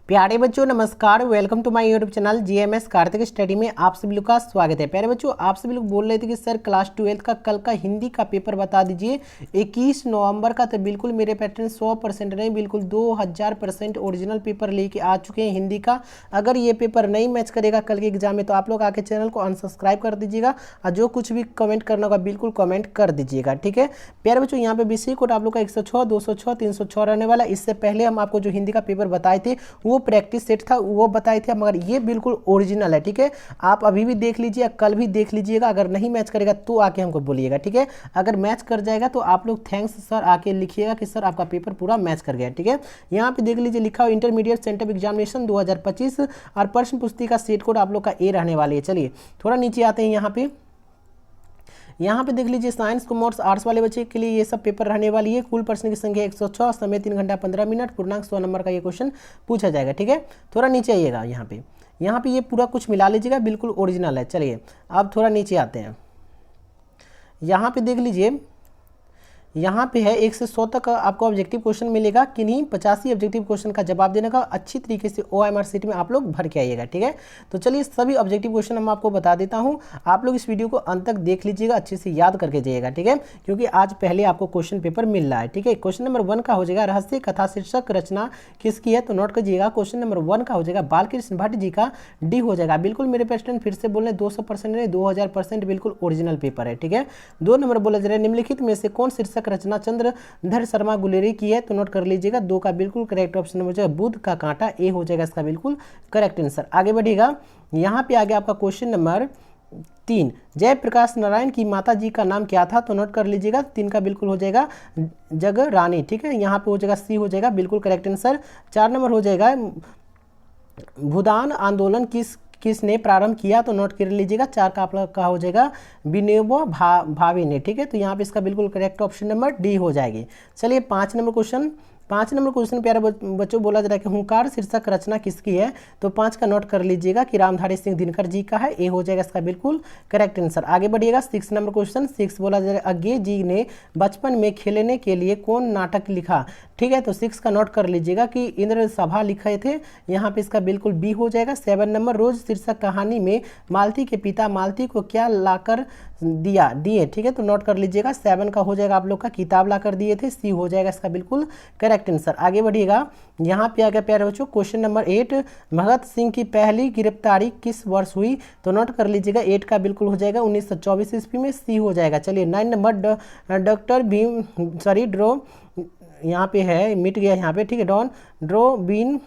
प्यारे बच्चों नमस्कार, welcome to my YouTube channel GMS Kartik study में आप सभी लोग का स्वागत है। प्यारे बच्चों, आप सभी लोग बोल रहे थे कि सर क्लास 12 का कल का हिंदी का पेपर बता दीजिए 21 नवंबर का। तो बिल्कुल मेरे पैटर्न 100% नहीं, बिल्कुल 2000% ओरिजिनल पेपर लेके आ चुके हैं हिंदी का। अगर ये पेपर नहीं मैच करेगा कल के एग्जाम में तो आप लोग आके चैनल को अनसब्सक्राइब कर दीजिएगा और जो कुछ भी कमेंट करना होगा बिल्कुल कमेंट कर दीजिएगा, ठीक है। प्यारे बच्चों, यहाँ पे बीसी कोड आप लोग का 106, 206, 306 रहने वाला। इससे पहले हम आपको जो हिंदी का पेपर बताए थे वो प्रैक्टिस सेट था, वो बताए थे, मगर ये बिल्कुल ओरिजिनल है, ठीक है। आप अभी भी देख लीजिए, कल भी देख लीजिएगा। अगर नहीं मैच करेगा तो आके हमको बोलिएगा, ठीक है। अगर मैच कर जाएगा तो आप लोग थैंक्स सर आके लिखिएगा कि सर आपका पेपर पूरा मैच कर गया, ठीक है। यहाँ पे देख लीजिए लिखा हो इंटरमीडिएट सेंटर एग्जामिनेशन 2025 और प्रश्न पुस्तिका सेट कोड आप लोग का ए रहने वाली है। चलिए थोड़ा नीचे आते हैं। यहाँ पे देख लीजिए साइंस कॉमर्स आर्ट्स वाले बच्चे के लिए ये सब पेपर रहने वाली है। कुल प्रश्न की संख्या 106, समय 3 घंटा 15 मिनट, पूर्णांक 100 नंबर का ये क्वेश्चन पूछा जाएगा, ठीक है। थोड़ा नीचे आइएगा, यहाँ पे ये पूरा कुछ मिला लीजिएगा, बिल्कुल ओरिजिनल है। चलिए अब थोड़ा नीचे आते हैं। यहाँ पे देख लीजिए, यहाँ पे है 1 से 100 तक आपको ऑब्जेक्टिव क्वेश्चन मिलेगा। किन्हीं 85 ऑब्जेक्टिव क्वेश्चन का जवाब देने का अच्छी तरीके से OMR सीट में आप लोग भर के आइएगा, ठीक है। तो चलिए सभी ऑब्जेक्टिव क्वेश्चन हम आपको बता देता हूँ। आप लोग इस वीडियो को अंत तक देख लीजिएगा, अच्छे से याद करके जाइएगा, ठीक है, क्योंकि आज पहले आपको क्वेश्चन पेपर मिल रहा है, ठीक है। क्वेश्चन नंबर 1 का हो जाएगा रहस्य कथा शीर्षक रचना किसकी है, तो नोट कीजिएगा। क्वेश्चन नंबर 1 का हो जाएगा बालकृष्ण भट्ट जी का, डी हो जाएगा। बिल्कुल मेरे पेस्टन फिर से बोल रहे 200% नहीं 2000% बिल्कुल ओरिजिनल पेपर है, ठीक है। 2 नंबर बोला जा रहा है निम्नलिखित में से कौन शीर्षक रचना चंद्रधर शर्मा गुलेरी की है, तो नोट कर लीजिएगा। 2 का बिल्कुल करेक्ट ऑप्शन हो जाएगा बुध का कांटा, ए हो जाएगा इसका बिल्कुल करेक्ट आंसर। आगे बढ़िएगा, यहाँ पे आ गया आपका क्वेश्चन नंबर 3, जयप्रकाश नारायण की माता जी का नाम क्या था, तो नोट कर लीजिएगा। 3 का बिल्कुल हो जाएगा जगरानी, ठीक है। यहाँ पे हो जाएगा सी हो जाएगा बिल्कुल करेक्ट आंसर। 4 नंबर हो जाएगा भूदान आंदोलन किसने प्रारंभ किया, तो नोट कर लीजिएगा। 4 का आप लोग का हो जाएगा विनोबा भावे ने, ठीक है। तो यहाँ पे इसका बिल्कुल करेक्ट ऑप्शन नंबर डी हो जाएगी। चलिए 5 नंबर क्वेश्चन प्यारे बच्चों बोला जा रहा है कि हुंकार शीर्षक रचना किसकी है, तो 5 का नोट कर लीजिएगा कि रामधारी सिंह दिनकर जी का है, ए हो जाएगा इसका बिल्कुल करेक्ट आंसर। आगे बढ़िएगा 6 नंबर क्वेश्चन। 6 बोला जा रहा है अज्ञे जी ने बचपन में खेलने के लिए कौन नाटक लिखा, ठीक है। तो 6 का नोट कर लीजिएगा कि इंद्र सभा लिखे थे, यहाँ पे इसका बिल्कुल बी हो जाएगा। 7 नंबर रोज शीर्षक कहानी में मालती के पिता मालती को क्या लाकर दिए, ठीक है। तो नोट कर लीजिएगा। 7 का हो जाएगा आप लोग का किताब लाकर दिए थे, सी हो जाएगा इसका बिल्कुल करेक्ट आंसर। आगे बढ़िएगा, यहाँ पे आ गया प्यारे बच्चों क्वेश्चन नंबर 8, भगत सिंह की पहली गिरफ्तारी किस वर्ष हुई, तो नोट कर लीजिएगा। 8 का बिल्कुल हो जाएगा 1924 ईस्वी में, सी हो जाएगा। चलिए 9 नंबर डॉक्टर भीम ड्रो, यहाँ पे है मिट गया यहाँ पे, ठीक है। डॉन ड्रोबिन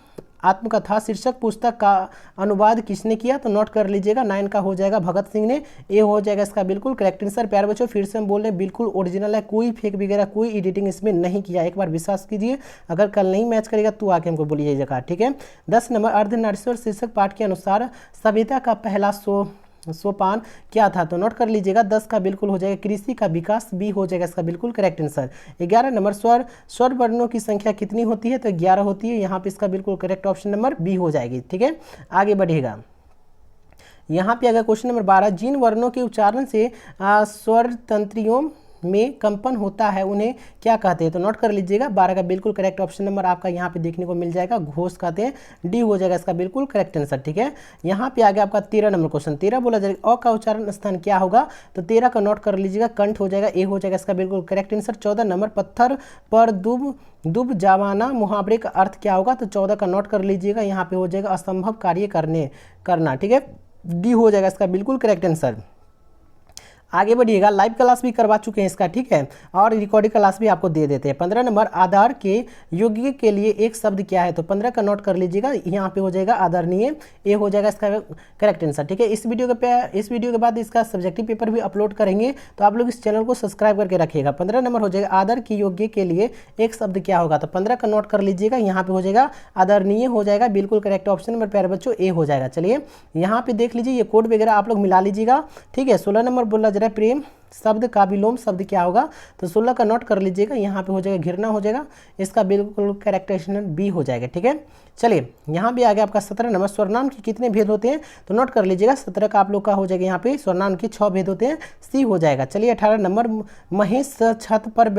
आत्मकथा शीर्षक पुस्तक का अनुवाद किसने किया, तो नोट कर लीजिएगा। 9 का हो जाएगा भगत सिंह ने, ए हो जाएगा इसका बिल्कुल करेक्ट आंसर। प्यारे बच्चों फिर से हम बोल रहे हैं बिल्कुल ओरिजिनल है, कोई फेक वगैरह कोई एडिटिंग इसमें नहीं किया, एक बार विश्वास कीजिए। अगर कल नहीं मैच करेगा तो आके हमको बोलिएगा, ठीक है। 10 नंबर अर्धनारीश्वर शीर्षक पाठ के अनुसार सभ्यता का पहला सोपान क्या था, तो नोट कर लीजिएगा। 10 का बिल्कुल हो जाएगा कृषि का विकास, बी हो जाएगा इसका बिल्कुल करेक्ट आंसर। 11 नंबर स्वर वर्णों की संख्या कितनी होती है, तो 11 होती है, यहाँ पे इसका बिल्कुल करेक्ट ऑप्शन नंबर बी हो जाएगी, ठीक है। आगे बढ़ेगा, यहाँ पे अगर क्वेश्चन नंबर 12, जिन वर्णों के उच्चारण से स्वर तंत्रियों में कंपन होता है उन्हें क्या कहते हैं, तो नोट कर लीजिएगा। 12 का बिल्कुल करेक्ट ऑप्शन नंबर आपका यहाँ पे देखने को मिल जाएगा, घोष कहते हैं, डी हो जाएगा इसका बिल्कुल करेक्ट आंसर, ठीक है। यहाँ पे आ गया आपका 13 नंबर क्वेश्चन। 13 बोला जाएगा अ का उच्चारण स्थान क्या होगा, तो 13 का नोट कर लीजिएगा कंठ हो जाएगा, ए हो जाएगा इसका बिल्कुल करेक्ट आंसर। 14 नंबर पत्थर पर दुब जमाना मुहावरे का अर्थ क्या होगा, तो 14 का नोट कर लीजिएगा। यहाँ पे हो जाएगा असंभव कार्य करना, ठीक है, डी हो जाएगा इसका बिल्कुल करेक्ट आंसर। आगे बढ़िएगा, लाइव क्लास भी करवा चुके हैं इसका, ठीक है, और रिकॉर्डिंग क्लास भी आपको दे देते हैं। 15 नंबर आधार के योग्य के लिए एक शब्द क्या है, तो 15 का नोट कर लीजिएगा। यहाँ पे हो जाएगा आदरणीय, ए हो जाएगा इसका करेक्ट आंसर, ठीक है। इस वीडियो के बाद इसका सब्जेक्टिव पेपर भी अपलोड करेंगे, तो आप लोग इस चैनल को सब्सक्राइब करके रखिएगा। 15 नंबर हो जाएगा आदर के योग्य के लिए एक शब्द क्या होगा, तो 15 का नोट कर लीजिएगा। यहाँ पे हो जाएगा आदरणीय हो जाएगा बिल्कुल करेक्ट ऑप्शन नंबर प्यारे बच्चों, ए हो जाएगा। चलिए यहाँ पे देख लीजिए, ये कोड वगैरह आप लोग मिला लीजिएगा, ठीक है। 16 नंबर बोला जरा प्रेम शब्द का विलोम शब्द क्या होगा, तो 16 का नोट कर लीजिएगा। यहाँ पे हो जाएगा घृणा हो जाएगा, इसका बिल्कुल करेक्ट ऑप्शन बी हो जाएगा, ठीक है। चलिए यहाँ भी आ गया आपका 17 नंबर स्वरनाम के कितने भेद होते हैं, तो नोट कर लीजिएगा। 17 का आप लोग का हो जाएगा यहाँ पे स्वरनाम के 6 भेद होते हैं, सी हो जाएगा। चलिए 18 नंबर महेश छत पर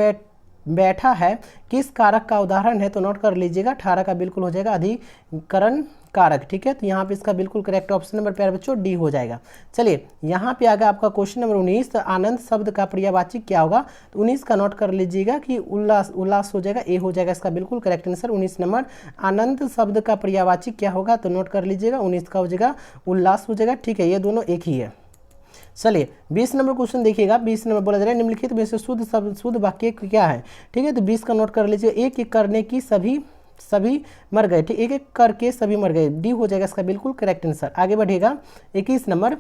बैठा है किस कारक का उदाहरण है, तो नोट कर लीजिएगा 18 का बिल्कुल हो जाएगा अधिकरण कारक। ठीक है, तो यहाँ पे इसका बिल्कुल करेक्ट ऑप्शन नंबर प्यारे बच्चों डी हो जाएगा। चलिए यहाँ पे आगे आपका क्वेश्चन नंबर 19, आनंद शब्द का पर्यायवाची क्या होगा, तो 19 का नोट कर लीजिएगा कि उल्लास, उल्लास हो जाएगा, ए हो जाएगा इसका बिल्कुल करेक्ट आंसर। 19 नंबर आनंद शब्द का पर्यायवाची क्या होगा, तो नोट कर लीजिएगा 19 का हो जाएगा उल्लास हो जाएगा। ठीक है, ये दोनों एक ही है। चलिए 20 नंबर क्वेश्चन देखिएगा। 20 नंबर बोला जा रहा है निम्नलिखित में से शुद्ध शब्द, शुद्ध वाक्य क्या है। ठीक है, तो 20 का नोट कर लीजिए, एक एक करने की सभी मर गए। ठीक, एक एक करके सभी मर गए, डी हो जाएगा इसका बिल्कुल करेक्ट आंसर। आगे बढ़ेगा 21 नंबर,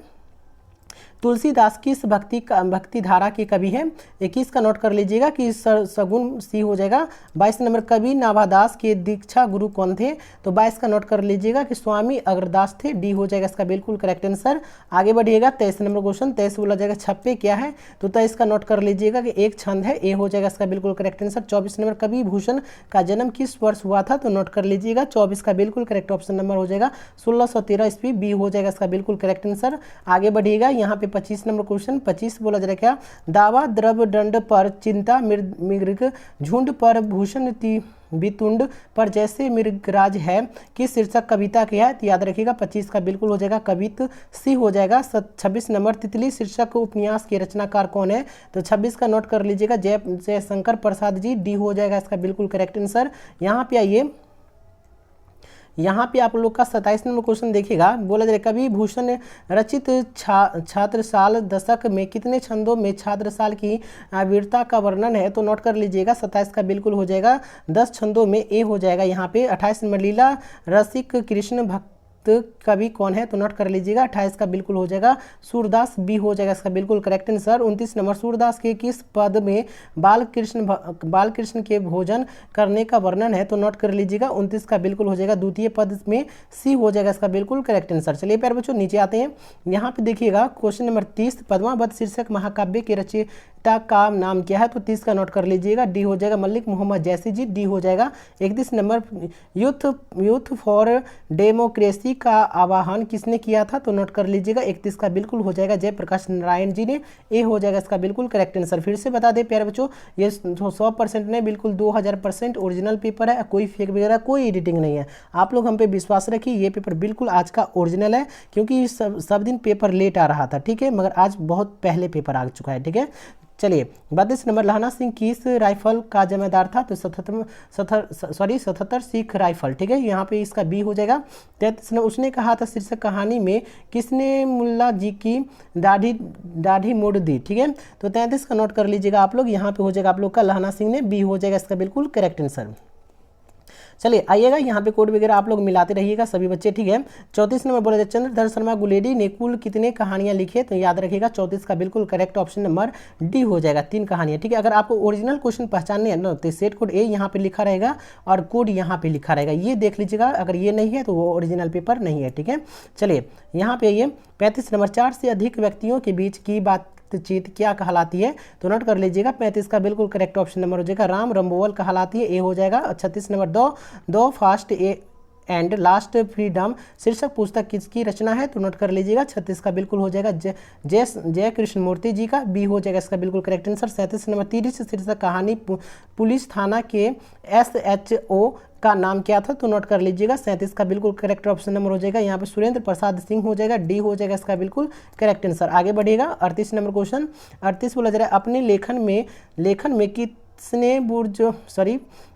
तुलसीदास किस भक्ति धारा के कवि हैं। 21 का नोट कर लीजिएगा कि सगुन सी हो जाएगा। 22 नंबर, कवि नाभादास के दीक्षा गुरु कौन थे, तो 22 का नोट कर लीजिएगा कि स्वामी अग्रदास थे, डी हो जाएगा इसका बिल्कुल करेक्ट आंसर। आगे बढ़िएगा 23 नंबर क्वेश्चन, 23 बोला जाएगा छप्पे क्या है, तो 23 का नोट कर लीजिएगा कि एक छंद है, ए हो जाएगा इसका बिल्कुल करेक्ट आंसर। 24 नंबर, कवि भूषण का जन्म किस वर्ष हुआ था, तो नोट कर लीजिएगा 24 का बिल्कुल करेक्ट ऑप्शन नंबर हो जाएगा 1613 ईस्वी, बी हो जाएगा इसका बिल्कुल करेक्ट आंसर। आगे बढ़िएगा यहाँ पे 25 नंबर क्वेश्चन, 25 बोला जा रहा है क्या, दावा द्रव दंड पर चिंता मृग झुंड पर भूषण वितुंड पर जैसे मृगराज है, किस शीर्षक कविता की है, तो याद रखिएगा 25 का बिल्कुल हो जाएगा कवित सी हो जाएगा। 26 नंबर, तितली शीर्षक उपन्यास के रचनाकार कौन है, तो 26 का नोट कर लीजिएगा जय शंकर प्रसाद जी, डी हो जाएगा इसका बिल्कुल करेक्ट आंसर। यहाँ पे आइए, यहाँ पे आप लोग का 27 नंबर क्वेश्चन देखिएगा। बोला जाए कवि भूषण रचित छात्रसाल दशक में कितने छंदों में छात्रसाल की वीरता का वर्णन है, तो नोट कर लीजिएगा 27 का बिल्कुल हो जाएगा 10 छंदों में, ए हो जाएगा यहाँ पे। 28 नंबर, लीला रसिक कृष्ण भक्त कवि कौन है, तो नोट कर लीजिएगा 28 का बिल्कुल हो जाएगा सूरदास, बी हो जाएगा इसका बिल्कुल करेक्ट आंसर। 29 नंबर, सूरदास के किस पद में बालकृष्ण के भोजन करने का वर्णन है, तो नोट कर लीजिएगा 29 का बिल्कुल हो जाएगा द्वितीय पद में, सी हो जाएगा इसका बिल्कुल करेक्ट आंसर। चलिए प्यारे बच्चों नीचे आते हैं। यहाँ पे देखिएगा क्वेश्चन नंबर 30, पद्मावत शीर्षक महाकाव्य के रचयिता का नाम क्या है, तो 30 का नोट कर लीजिएगा, डी हो जाएगा मलिक मोहम्मद जैसी जी, डी हो जाएगा। 31 नंबर, यूथ फॉर डेमोक्रेसी का आह्वान किसने किया था, तो नोट कर लीजिएगा 31 का बिल्कुल हो जाएगा जयप्रकाश नारायण जी ने, ए हो जाएगा इसका बिल्कुल करेक्ट आंसर। फिर से बता दें प्यारे बच्चों, ये 100% नहीं, बिल्कुल 2000% ओरिजिनल पेपर है, कोई फेक वगैरह कोई एडिटिंग नहीं है। आप लोग हम पे विश्वास रखिए, ये पेपर बिल्कुल आज का ओरिजिनल है, क्योंकि सब दिन पेपर लेट आ रहा था। ठीक है, मगर आज बहुत पहले पेपर आ चुका है। ठीक है, चलिए 32 नंबर, लहना सिंह किस राइफल का जमादार था, तो 77 सिख राइफल। ठीक है, यहाँ पे इसका बी हो जाएगा। 33 नंबर, उसने कहा था शीर्षक कहानी में किसने मुल्ला जी की दाढ़ी मोड़ दी। ठीक है, तो 33 का नोट कर लीजिएगा आप लोग, यहाँ पे हो जाएगा आप लोग का लहना सिंह ने, बी हो जाएगा इसका बिल्कुल करेक्ट आंसर। चलिए आइएगा, यहाँ पे कोड वगैरह आप लोग मिलाते रहिएगा सभी बच्चे। ठीक है, 34 नंबर बोला जाए चंद्रधर शर्मा गुलेडी ने कुल कितने कहानियां लिखे, तो याद रखिएगा 34 का बिल्कुल करेक्ट ऑप्शन नंबर डी हो जाएगा 3 कहानियां। ठीक है, अगर आपको ओरिजिनल क्वेश्चन पहचानने हैं ना, तो सेट कोड ए यहाँ पे लिखा रहेगा और कोड यहाँ पे लिखा रहेगा, ये देख लीजिएगा। अगर ये नहीं है तो वो ओरिजिनल पेपर नहीं है। ठीक है, चलिए यहाँ पे ये 35 नंबर, 4 से अधिक व्यक्तियों के बीच की बातचीत क्या कहलाती है, तो नोट कर लीजिएगा 35 का बिल्कुल करेक्ट ऑप्शन नंबर हो जाएगा राम रंबोवल कहलाती है, ए हो जाएगा। 36 नंबर, दो फास्ट एंड लास्ट फ्रीडम शीर्षक पुस्तक किसकी रचना है, तो नोट कर लीजिएगा 36 का बिल्कुल हो जाएगा जय कृष्ण मूर्ति जी का, बी हो जाएगा इसका बिल्कुल करेक्ट आंसर। 37 नंबर, 30 शीर्षक कहानी पुलिस थाना के SHO का नाम क्या था, तो नोट कर लीजिएगा 37 का बिल्कुल करेक्ट ऑप्शन नंबर हो जाएगा यहाँ पे सुरेंद्र प्रसाद सिंह हो जाएगा, डी हो जाएगा इसका बिल्कुल करेक्ट आंसर। आगे बढ़ेगा 38 नंबर क्वेश्चन। 38 बोला जा रहा है अपने लेखन में किसने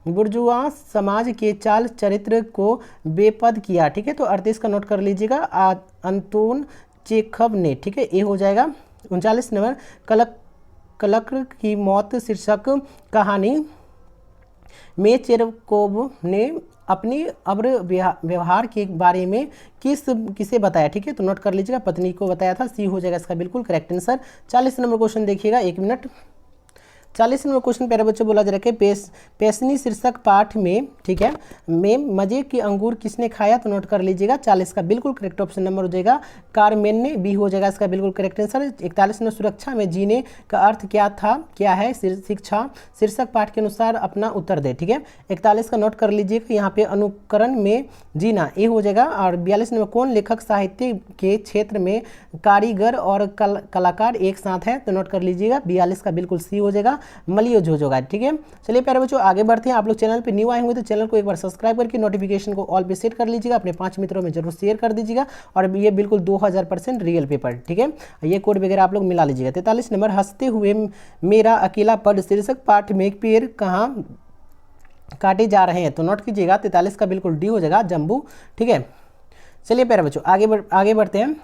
बुर्जुआ समाज के चाल चरित्र को बेपद किया। ठीक है, तो 38 का नोट कर लीजिएगा अंतोन चेखव ने। ठीक है, ए हो जाएगा। 39 नंबर, कलक्र की मौत शीर्षक कहानी में चेरकोव ने अपनी अब्र व्यवहार के बारे में किसे बताया। ठीक है, तो नोट कर लीजिएगा पत्नी को बताया था, सी हो जाएगा इसका बिल्कुल करेक्ट आंसर। 40 नंबर क्वेश्चन देखिएगा, 1 मिनट। 40 नंबर क्वेश्चन प्यारे बच्चों बोला जा रहा है पेशनी शीर्षक पाठ में, ठीक है, में मजे की अंगूर किसने खाया, तो नोट कर लीजिएगा 40 का बिल्कुल करेक्ट ऑप्शन नंबर हो जाएगा कारमेन ने, बी हो जाएगा इसका बिल्कुल करेक्ट आंसर। 41 नंबर, सुरक्षा में जीने का अर्थ क्या है शिक्षा शीर्षक पाठ के अनुसार अपना उत्तर दे। ठीक है, 41 का नोट कर लीजिएगा यहाँ पे अनुकरण में जीना, ए हो जाएगा। और 42 नंबर, कौन लेखक साहित्य के क्षेत्र में कारीगर और कलाकार एक साथ है, तो नोट कर लीजिएगा 42 का बिल्कुल सी हो जाएगा। मलियो जो होगा, ठीक है। चलिए प्यारे बच्चों आगे बढ़ते हैं। आप लोग चैनल पे न्यू आए होंगे तो चैनल को एक बार सब्सक्राइब करके नोटिफिकेशन को ऑल पे सेट कर लीजिएगा, अपने 5 मित्रों में जरूर शेयर कर दीजिएगा। और ये बिल्कुल 2000% रियल पेपर, ठीक है। ये कोड वगैरह आप लोग मिला लीजिएगा। 43 नंबर, हंसते हुए मेरा अकेला पद शीर्षक पाठ में पेड़ कहाँ काटे जा रहे हैं, तो नोट कीजिएगा 43 का बिल्कुल डी हो जाएगा, जम्बू, ठीक है। चलिए प्यारे बच्चों आगे बढ़ते हैं।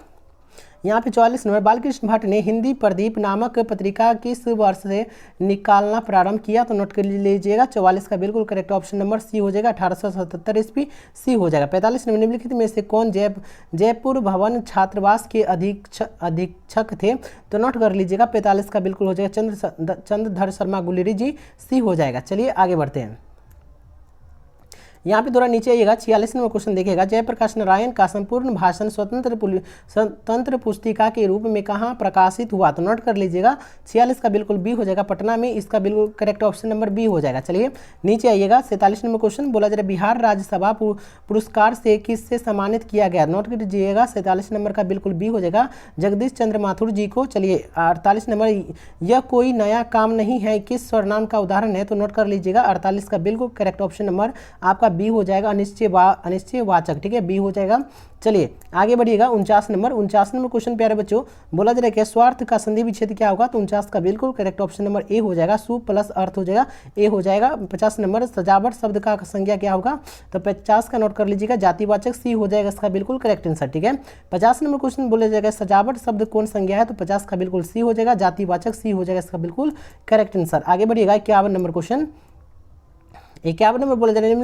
यहाँ पे 44 नंबर, बालकृष्ण भट्ट ने हिंदी प्रदीप नामक पत्रिका किस वर्ष से निकालना प्रारंभ किया, तो नोट कर लीजिएगा 44 का बिल्कुल करेक्ट ऑप्शन नंबर सी हो जाएगा, 1877 ईस्वी, सी हो जाएगा। 45 नंबर, निम्नलिखित में से कौन जयपुर भवन छात्रावास के अधीक्षक थे, तो नोट कर लीजिएगा 45 का बिल्कुल हो जाएगा चंद्रधर शर्मा गुलेरी जी, सी हो जाएगा। चलिए आगे बढ़ते हैं। यहाँ पे थोड़ा नीचे आइएगा, 46 नंबर क्वेश्चन देखिएगा, जयप्रकाश नारायण का संपूर्ण भाषण स्वतंत्र पुस्तिका के रूप में कहाँ प्रकाशित हुआ, तो नोट कर लीजिएगा 46 का बिल्कुल बी हो जाएगा, पटना में, इसका बिल्कुल करेक्ट ऑप्शन नंबर बी हो जाएगा। चलिए नीचे आइएगा, 47 नंबर क्वेश्चन बोला जा रहा है बिहार राज्यसभा पुरस्कार से किससे सम्मानित किया गया, नोट कर लीजिएगा 47 नंबर का बिल्कुल बी हो जाएगा, जगदीश चंद्र माथुर जी को। चलिए 48 नंबर, यह कोई नया काम नहीं है किस सर्वनाम का उदाहरण है, तो नोट कर लीजिएगा 48 का बिल्कुल करेक्ट ऑप्शन नंबर आपका बी हो जाएगा, अनिश्चयवाचक, ठीक है, बी हो जाएगा। चलिए आगे बढ़िएगा, 49 नंबर क्वेश्चन प्यारे बच्चों बोला जा रहा है स्वार्थ का संधि विच्छेद क्या होगा, तो 49 का बिल्कुल करेक्ट ऑप्शन नंबर ए हो जाएगा, सु प्लस अर्थ हो जाएगा, ए हो जाएगा। 50 नंबर, सजावट शब्द का संज्ञा क्या होगा, तो 50 का नोट कर लीजिएगा, जातिवाचक, सी हो जाएगा इसका बिल्कुल करेक्ट आंसर, ठीक है। 50 नंबर क्वेश्चन बोला जाएगा सजावट शब्द कौन संज्ञा है, तो 50 का बिल्कुल सी हो जाएगा, जातिवाचक, सी हो जाएगा इसका बिल्कुल करेक्ट आंसर। आगे बढ़िएगा, 51 नंबर क्वेश्चन, 51 नंबर बोला जा रहा है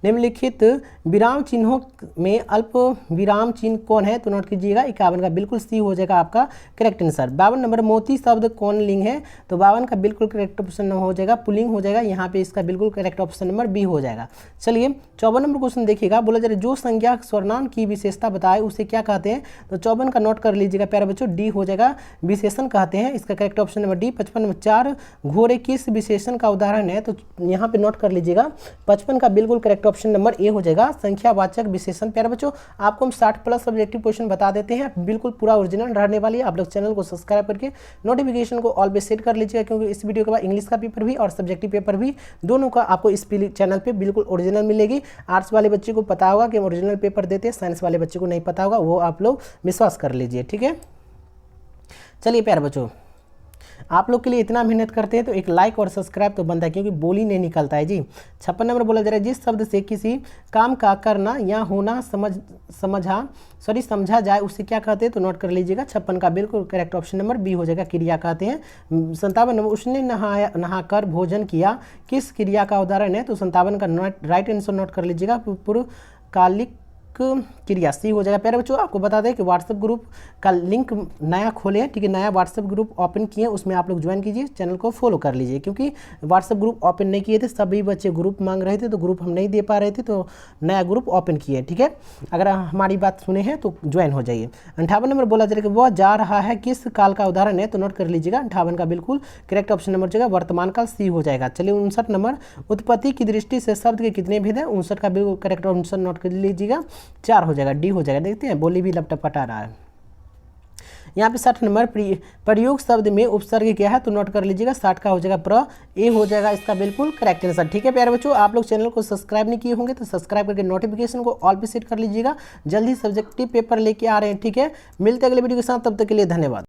निम्नलिखित विराम चिन्हों में अल्प विराम चिन्ह कौन है, तो नोट कीजिएगा 51 का बिल्कुल सी हो जाएगा आपका करेक्ट आंसर। 52 नंबर, मोती शब्द कौन लिंग है, तो 52 का बिल्कुल करेक्ट ऑप्शन हो जाएगा, पुलिंग हो जाएगा, यहाँ पे इसका बिल्कुल करेक्ट ऑप्शन नंबर बी हो जाएगा। चलिए 54 नंबर क्वेश्चन देखिएगा, बोला जा रहा है जो संज्ञा सर्वनाम की विशेषता बताए उसे क्या कहते हैं, तो 54 का नोट कर लीजिएगा प्यारे बच्चों, डी हो जाएगा, विशेषण कहते हैं, इसका correct option number D. 55 number, 4 घोड़े किस विशेषण का उदाहरण है, तो यहाँ पे नोट कर लीजिएगा 55 का बिल्कुल करेक्ट ऑप्शन नंबर ए हो जाएगा, संख्यावाचक विशेषण। प्यारे बच्चों आपको हम 60+ सब्जेक्टिव क्वेश्चन बता देते हैं, बिल्कुल पूरा ओरिजिनल रहने वाली है। आप लोग चैनल को सब्सक्राइब करके नोटिफिकेशन को ऑल पे सेट कर लीजिएगा, क्योंकि इस वीडियो के बाद इंग्लिश का पेपर भी और सब्जेक्टिव पेपर भी दोनों का आपको इस चैनल पे बिल्कुल ओरिजिनल मिलेगी। आर्ट्स वाले बच्चे को पता होगा कि ओरिजिनल पेपर देते हैं, साइंस वाले बच्चे को नहीं पता होगा, वो आप लोग विश्वास कर लीजिए, ठीक है। चलिए प्यारे बच्चों आप लोग के लिए इतना मेहनत करते हैं तो एक लाइक और सब्सक्राइब तो बनता है, क्योंकि बोली नहीं निकलता है जी। 56 नंबर बोला जा रहा है जिस शब्द से किसी काम का करना या होना समझा जाए उसे क्या कहते हैं, तो नोट कर लीजिएगा 56 का बिल्कुल करेक्ट ऑप्शन नंबर बी हो जाएगा, क्रिया कहते हैं। 57 नंबर, उसने नहाकर भोजन किया किस क्रिया का उदाहरण है, तो 57 का राइट आंसर नोट कर लीजिएगा, पूर्वकालिक क्रिया, सी हो जाएगा। प्यारे बच्चों आपको बता दें कि व्हाट्सएप ग्रुप का लिंक नया खोले हैं, ठीक है, नया व्हाट्सएप ग्रुप ओपन किए, उसमें आप लोग ज्वाइन कीजिए, चैनल को फॉलो कर लीजिए, क्योंकि व्हाट्सएप ग्रुप ओपन नहीं किए थे, सभी बच्चे ग्रुप मांग रहे थे तो ग्रुप हम नहीं दे पा रहे थे, तो नया ग्रुप ओपन किए, ठीक है। अगर हमारी बात सुने हैं तो ज्वाइन हो जाइए। 58 नंबर बोला जाएगा वह जा रहा है किस काल का उदाहरण है, तो नोट कर लीजिएगा 58 का बिल्कुल करेक्ट ऑप्शन नंबर जाएगा, वर्तमान काल, सी हो जाएगा। चलिए 59 नंबर, उत्पत्ति की दृष्टि से शब्द के कितने भेद हैं, 59 का बिल्कुल करेक्ट ऑप्शन नोट कर लीजिएगा, 4 हो जाएगा, डी हो जाएगा। देखते हैं बोली भी लपटपटा रहा है। यहाँ पे 60 नंबर, प्रयोग शब्द में उपसर्ग क्या है, तो नोट कर लीजिएगा 60 का हो जाएगा प्र, ए हो जाएगा इसका बिल्कुल करेक्ट आंसर, ठीक है। प्यारे बच्चों आप लोग चैनल को सब्सक्राइब नहीं किए होंगे तो सब्सक्राइब करके नोटिफिकेशन को ऑल पे सेट कर लीजिएगा, जल्दी सब्जेक्टिव पेपर लेके आ रहे हैं, ठीक है। मिलते हैं अगले वीडियो के साथ, तब तक के लिए धन्यवाद।